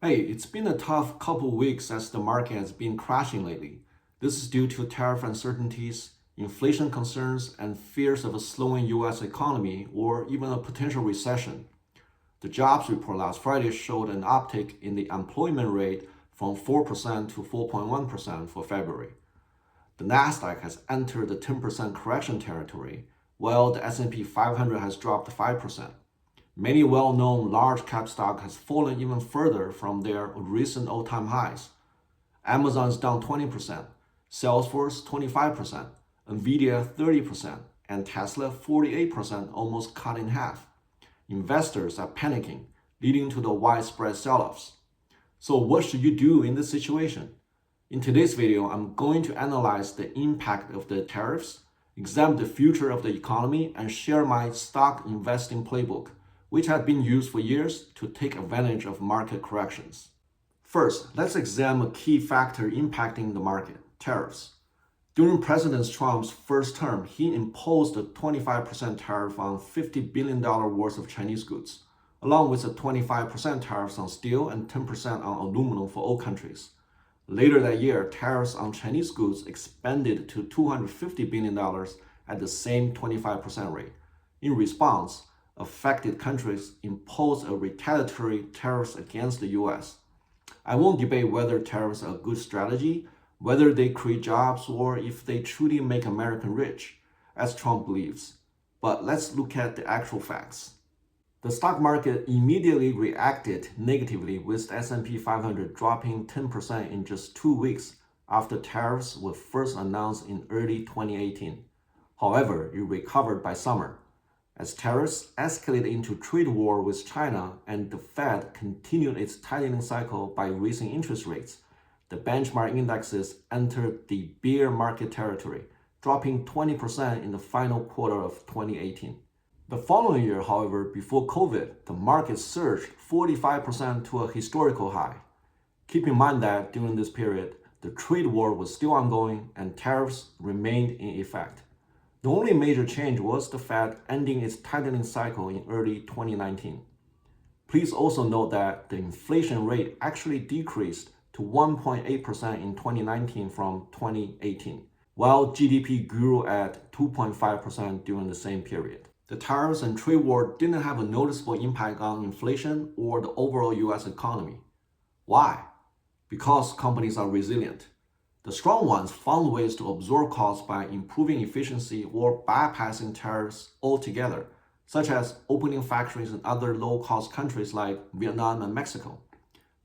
Hey, it's been a tough couple weeks as the market has been crashing lately. This is due to tariff uncertainties, inflation concerns, and fears of a slowing US economy or even a potential recession. The jobs report last Friday showed an uptick in the employment rate from 4% to 4.1% for February. The Nasdaq has entered the 10% correction territory, while the S&P 500 has dropped 5%. Many well-known large-cap stocks has fallen even further from their recent all-time highs. Amazon is down 20%, Salesforce 25%, Nvidia 30%, and Tesla 48%, almost cut in half. Investors are panicking, leading to the widespread sell-offs. So what should you do in this situation? In today's video, I'm going to analyze the impact of the tariffs, examine the future of the economy, and share my stock investing playbook, which has been used for years to take advantage of market corrections. First, let's examine a key factor impacting the market: tariffs. During President Trump's first term, he imposed a 25% tariff on $50 billion worth of Chinese goods, along with a 25% tariffs on steel and 10% on aluminum for all countries. Later that year, tariffs on Chinese goods expanded to $250 billion at the same 25% rate. In response, affected countries imposed a retaliatory tariffs against the US. I won't debate whether tariffs are a good strategy, whether they create jobs, or if they truly make America rich, as Trump believes. But let's look at the actual facts. The stock market immediately reacted negatively, with the S&P 500 dropping 10% in just 2 weeks after tariffs were first announced in early 2018. However, it recovered by summer, as tariffs escalated into trade war with China and the Fed continued its tightening cycle by raising interest rates. The benchmark indexes entered the bear market territory, dropping 20% in the final quarter of 2018. The following year, however, before COVID, the market surged 45% to a historical high. Keep in mind that during this period, the trade war was still ongoing and tariffs remained in effect. The only major change was the Fed ending its tightening cycle in early 2019. Please also note that the inflation rate actually decreased to 1.8% in 2019 from 2018, while GDP grew at 2.5% during the same period. The tariffs and trade war didn't have a noticeable impact on inflation or the overall US economy. Why? Because companies are resilient. The strong ones found ways to absorb costs by improving efficiency or bypassing tariffs altogether, such as opening factories in other low-cost countries like Vietnam and Mexico.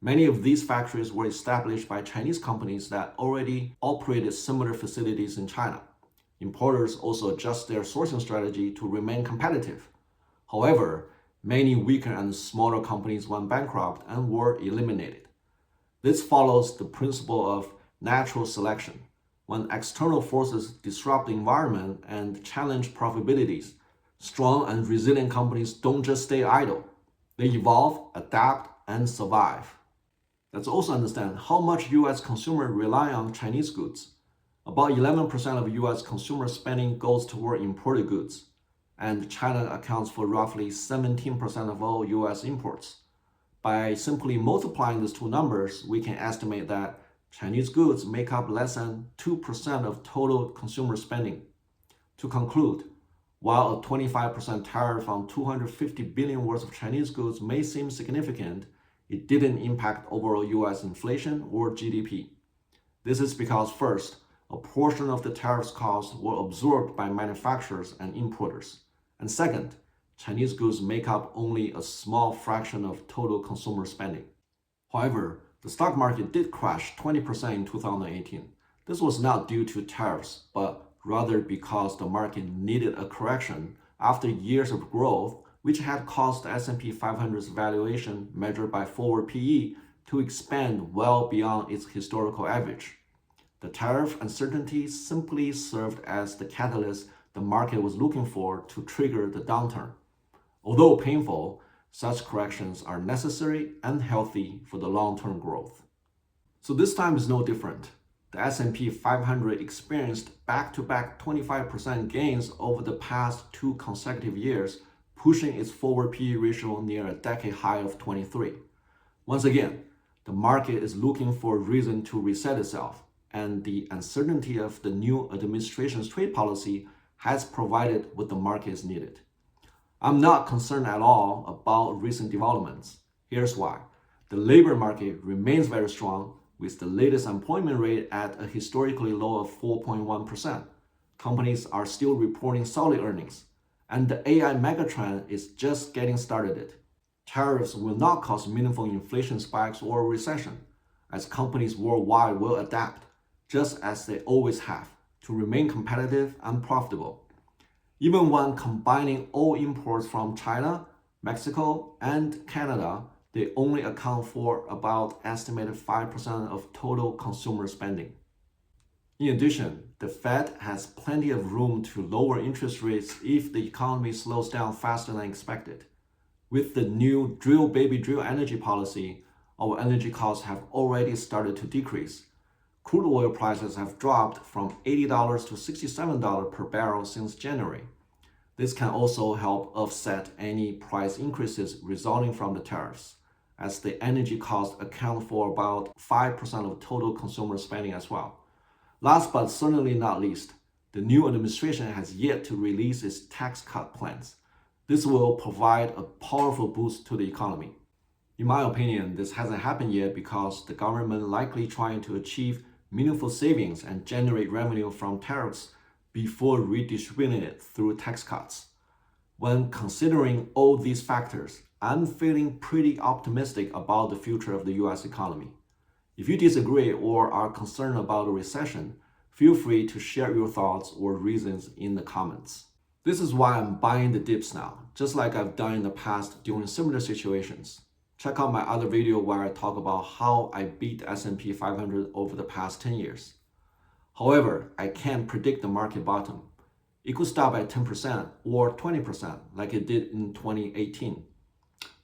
Many of these factories were established by Chinese companies that already operated similar facilities in China. Importers also adjust their sourcing strategy to remain competitive. However, many weaker and smaller companies went bankrupt and were eliminated. This follows the principle of natural selection. When external forces disrupt the environment and challenge profitabilities, strong and resilient companies don't just stay idle. They evolve, adapt, and survive. Let's also understand how much US consumers rely on Chinese goods. About 11% of US consumer spending goes toward imported goods, and China accounts for roughly 17% of all US imports. By simply multiplying these two numbers, we can estimate that Chinese goods make up less than 2% of total consumer spending. To conclude, while a 25% tariff on $250 billion worth of Chinese goods may seem significant, it didn't impact overall US inflation or GDP. This is because, first, a portion of the tariffs costs were absorbed by manufacturers and importers. And second, Chinese goods make up only a small fraction of total consumer spending. However, the stock market did crash 20% in 2018. This was not due to tariffs, but rather because the market needed a correction after years of growth, which had caused the S&P 500's valuation measured by forward PE to expand well beyond its historical average. The tariff uncertainty simply served as the catalyst the market was looking for to trigger the downturn. Although painful, such corrections are necessary and healthy for the long-term growth. So this time is no different. The S&P 500 experienced back-to-back 25% gains over the past 2 consecutive years, pushing its forward PE ratio near a decade high of 23. Once again, The market is looking for a reason to reset itself, and the uncertainty of the new administration's trade policy has provided what the market is needed. I'm not concerned at all about recent developments. Here's why. The labor market remains very strong, with the latest employment rate at a historically low of 4.1%. Companies are still reporting solid earnings, and the AI megatrend is just getting started. Tariffs will not cause meaningful inflation spikes or recession, as companies worldwide will adapt, just as they always have, to remain competitive and profitable. Even when combining all imports from China, Mexico, and Canada, they only account for about estimated 5% of total consumer spending. In addition, the Fed has plenty of room to lower interest rates if the economy slows down faster than expected. With the new drill baby drill energy policy, our energy costs have already started to decrease. Crude oil prices have dropped from $80 to $67 per barrel since January. This can also help offset any price increases resulting from the tariffs, as the energy costs account for about 5% of total consumer spending as well. Last but certainly not least, the new administration has yet to release its tax cut plans. This will provide a powerful boost to the economy. In my opinion, this hasn't happened yet because the government likely trying to achieve meaningful savings and generate revenue from tariffs before redistributing it through tax cuts. When considering all these factors, I'm feeling pretty optimistic about the future of the US economy. If you disagree or are concerned about a recession, feel free to share your thoughts or reasons in the comments. This is why I'm buying the dips now, just like I've done in the past during similar situations. Check out my other video where I talk about how I beat the S&P 500 over the past 10 years. However, I can't predict the market bottom. It could stop at 10% or 20% like it did in 2018.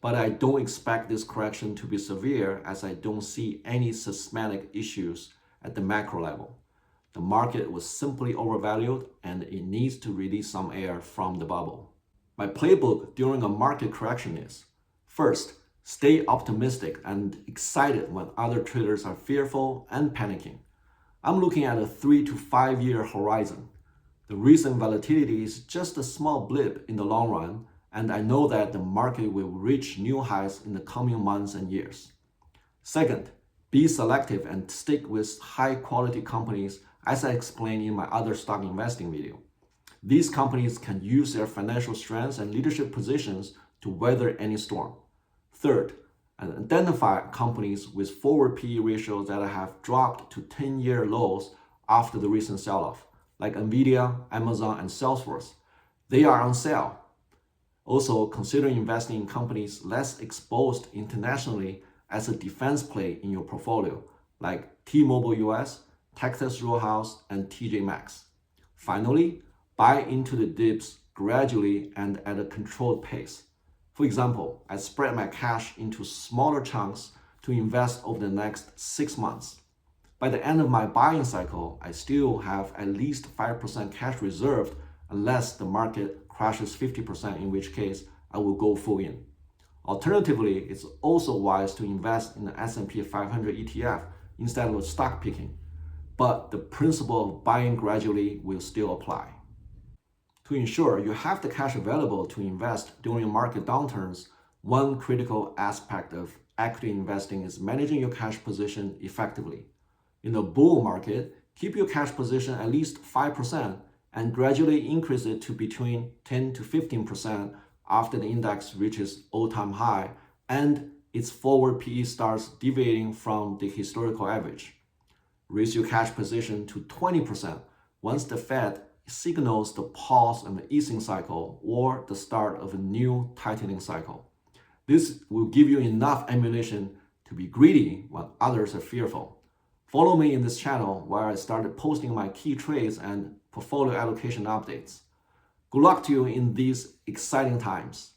But I don't expect this correction to be severe as I don't see any systematic issues at the macro level. The market was simply overvalued and it needs to release some air from the bubble. My playbook during a market correction is: first, stay optimistic and excited when other traders are fearful and panicking. I'm looking at a 3 to 5 year horizon. The recent volatility is just a small blip in the long run, and I know that the market will reach new highs in the coming months and years. Second, be selective and stick with high quality companies as I explained in my other stock investing video. These companies can use their financial strengths and leadership positions to weather any storm. Third, identify companies with forward PE ratios that have dropped to 10-year lows after the recent sell-off, like Nvidia, Amazon, and Salesforce. They are on sale. Also, consider investing in companies less exposed internationally as a defense play in your portfolio, like T-Mobile US, Texas Roadhouse, and TJ Maxx. Finally, buy into the dips gradually and at a controlled pace. For example, I spread my cash into smaller chunks to invest over the next 6 months. By the end of my buying cycle, I still have at least 5% cash reserved unless the market crashes 50%, in which case I will go full in. Alternatively, it's also wise to invest in the S&P 500 ETF instead of stock picking, but the principle of buying gradually will still apply. To ensure you have the cash available to invest during market downturns, one critical aspect of equity investing is managing your cash position effectively. In a bull market, keep your cash position at least 5% and gradually increase it to between 10 to 15% after the index reaches all-time high and its forward PE starts deviating from the historical average. Raise your cash position to 20% once the Fed signals the pause in the easing cycle or the start of a new tightening cycle. This will give you enough ammunition to be greedy when others are fearful. Follow me in this channel where I started posting my key trades and portfolio allocation updates. Good luck to you in these exciting times.